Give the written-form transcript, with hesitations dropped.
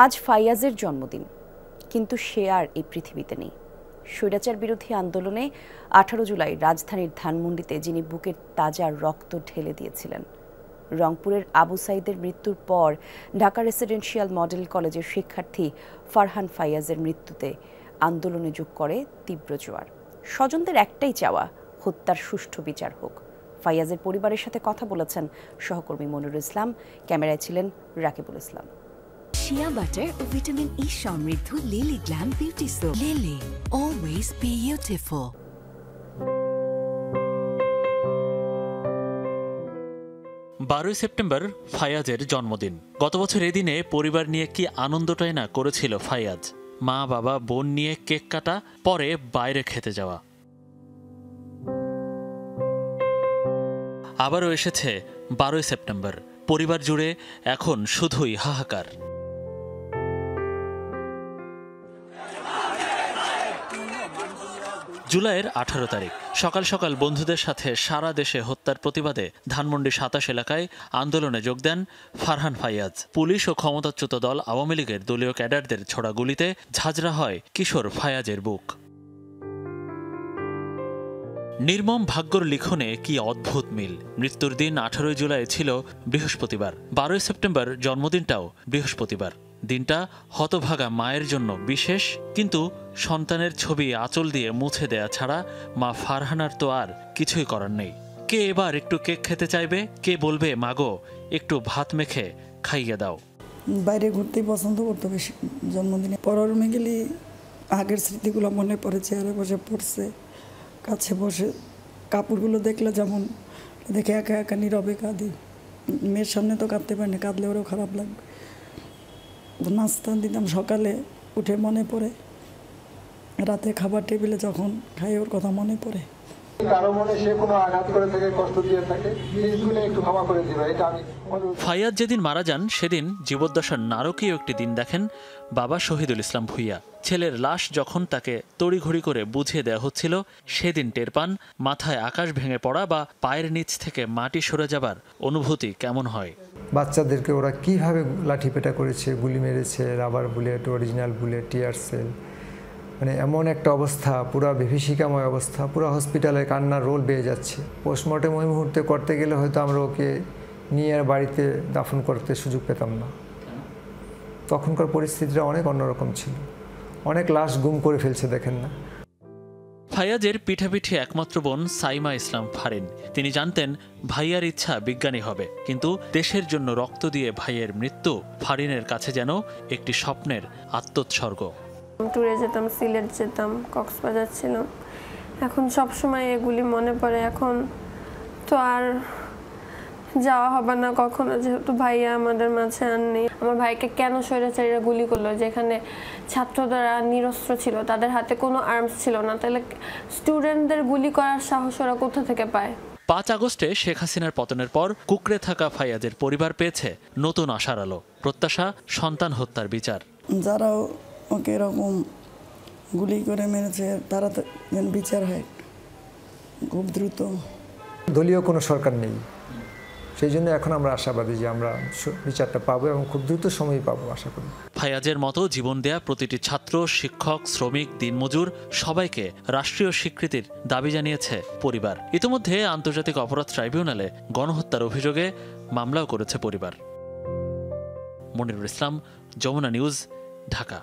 আজ ফাইয়াজের জন্মদিন, কিন্তু সে আর এই পৃথিবীতে নেই। স্বৈরাচার বিরোধী আন্দোলনে 18 জুলাই রাজধানীর ধানমন্ডিতে যিনি বুকের তাজা রক্ত ঢেলে দিয়েছিলেন, রংপুরের আবু সাইদের মৃত্যুর পর ঢাকা রেসিডেন্সিয়াল মডেল কলেজের শিক্ষার্থী ফারহান ফাইয়াজের মৃত্যুতে আন্দোলনে যোগ করে তীব্র জোয়ার। স্বজনদের একটাই চাওয়া, হত্যার সুষ্ঠু বিচার হোক। ফাইয়াজের পরিবারের সাথে কথা বলেছেন সহকর্মী মনিরুল ইসলাম, ক্যামেরায় ছিলেন রাকিবুল ইসলাম। শিয়া বাটার ও ভিটামিন ই সমৃদ্ধ Lily glam beauty soap. Lily, always beautiful. 12 September ফাইয়াজের জন্মদিন। গত বছর এই দিনে পরিবার নিয়ে কি আনন্দটাই না করেছিল ফাইয়াজ। মা বাবা বোন নিয়ে কেক কাটা, পরে বাইরে খেতে যাওয়া। আবারও এসেছে 12 সেপ্টেম্বর। পরিবার জুড়ে এখন শুধুই হাহাকার। জুলাইয়ের 18 তারিখ সকাল সকাল বন্ধুদের সাথে সারা দেশে হত্যার প্রতিবাদে ধানমন্ডি 27 এলাকায় আন্দোলনে যোগ দেন ফারহান ফাইয়াজ। পুলিশ ও ক্ষমতাচ্যুত দল আওয়ামী লীগের দলীয় ক্যাডারদের ছোড়া গুলিতে ঝাঁঝরা হয় কিশোর ফাইয়াজের বুক। নির্মম ভাগ্যর লিখনে কি অদ্ভুত মিল। মৃত্যুর দিন 18 জুলাই ছিল বৃহস্পতিবার, 12 সেপ্টেম্বর জন্মদিনটাও বৃহস্পতিবার। দিনটা হতভাগা মায়ের জন্য বিশেষ, কিন্তু সন্তানের ছবি আঁচল দিয়ে মুছে দেয়া ছাড়া মা ফারহানার তো আর কিছুই করার নেই। কে এবার একটু কেক খেতে চাইবে, কে বলবে মাগো একটু ভাত মেখে খাইয়ে দাও। বাইরে ঘুরতেই পছন্দ করতো বেশি। জন্মদিনে পড়ার রুমে গেলে আগের স্মৃতিগুলো মনে পড়ে, চেয়ারে বসে পড়ছে, কাছে বসে কাপড়গুলো দেখলে যেমন দেখে একা একা নীরবে কাঁদি। মেয়ের সামনে তো কাঁদতে পারি না, কাঁদলে ওরও খারাপ লাগবে। নাস্তা দিতাম সকালে উঠে মনে পড়ে, রাতে খাবার টেবিলে যখন খাই ওর কথা মনে পড়ে। কারো মনে সে কোনো আঘাত করে থাকে, কষ্ট দিয়ে থাকে, জিনিসগুলো একটু ক্ষমা করে দিবে, এটা আমি। ফাইয়াজ যেদিন মারা যান সেদিন জীবদ্দশার নারকীয় একটি দিন দেখেন বাবা শহীদুল ইসলাম ভূঁইয়া। ছেলের লাশ যখন তাকে তড়িঘড়ি করে বুঝিয়ে দেওয়া হচ্ছিল, সেদিন টের পান মাথায় আকাশ ভেঙে পড়া বা পায়ের নিচ থেকে মাটি সরে যাবার অনুভূতি কেমন হয়। বাচ্চাদেরকে ওরা কিভাবে লাঠিপেটা করেছে, গুলি মেরেছে, rubber bullet, original bullet, tear shell, মানে এমন একটা অবস্থা, পুরা বিভীষিকাময় অবস্থা, পুরো হসপিটালে কান্নার রোল বেয়ে যাচ্ছে। পোস্টমর্টেম ওই মুহূর্তে করতে গেলে হয়তো আমরা ওকে নিয়ে বাড়িতে দাফন করতে সুযোগ পেতাম না। তখনকার পরিস্থিতিটা অনেক অন্যরকম ছিল। অনেক লাশ গুম করে ফেলছে, দেখেন না। ফাইয়াজের পিঠাপিঠি একমাত্র বোন সাইমা ইসলাম ফারিন। তিনি জানতেন ভাইয়ার ইচ্ছা বিজ্ঞানী হবে, কিন্তু দেশের জন্য রক্ত দিয়ে ভাইয়ের মৃত্যু ফারিনের কাছে যেন একটি স্বপ্নের আত্মোৎসর্গ। ট্যুরে যেতাম, সিলেট যেতাম, কক্সবাজার ছিলাম। এখন সব সময় এগুলি মনে পড়ে। এখন তো আর যাওয়া হবে না কখনো, যেহেতু ভাইয়া আমাদের মাঝে আর নেই। আমার ভাইকে কেন স্বৈরাচারীরা গুলি করলো, যেখানে ছাত্ররা নিরস্ত্র ছিল, তাদের হাতে কোনো আর্মস ছিল না, তাহলে স্টুডেন্টদের গুলি করার সাহস ওরা কোথা থেকে পায়? 5 আগস্টে শেখ হাসিনার পতনের পর কুকড়ে থাকা ফাইয়াজের পরিবার পেয়েছে নতুন আশার আলো। প্রত্যাশা সন্তান হত্যার বিচার। যারা ওকে এরকম গুলি করে মেরেছে তারা যেন বিচার হয় খুব দ্রুত। দলীয় কোনো সরকার নেই, সেই জন্য এখন আমরা আশাবাদী যে আমরা বিচারটা পাবো এবং খুব দ্রুত সময় পাবো আশা করি। ফাইয়াজের মতো জীবন দেয়া প্রতিটি ছাত্র, শিক্ষক, শ্রমিক, দিনমজুর সবাইকে রাষ্ট্রীয় স্বীকৃতির দাবি জানিয়েছে পরিবার। ইতিমধ্যে আন্তর্জাতিক অপরাধ ট্রাইব্যুনালে গণহত্যার অভিযোগে মামলাও করেছে পরিবার। মনিরুল ইসলাম, যমুনা নিউজ, ঢাকা।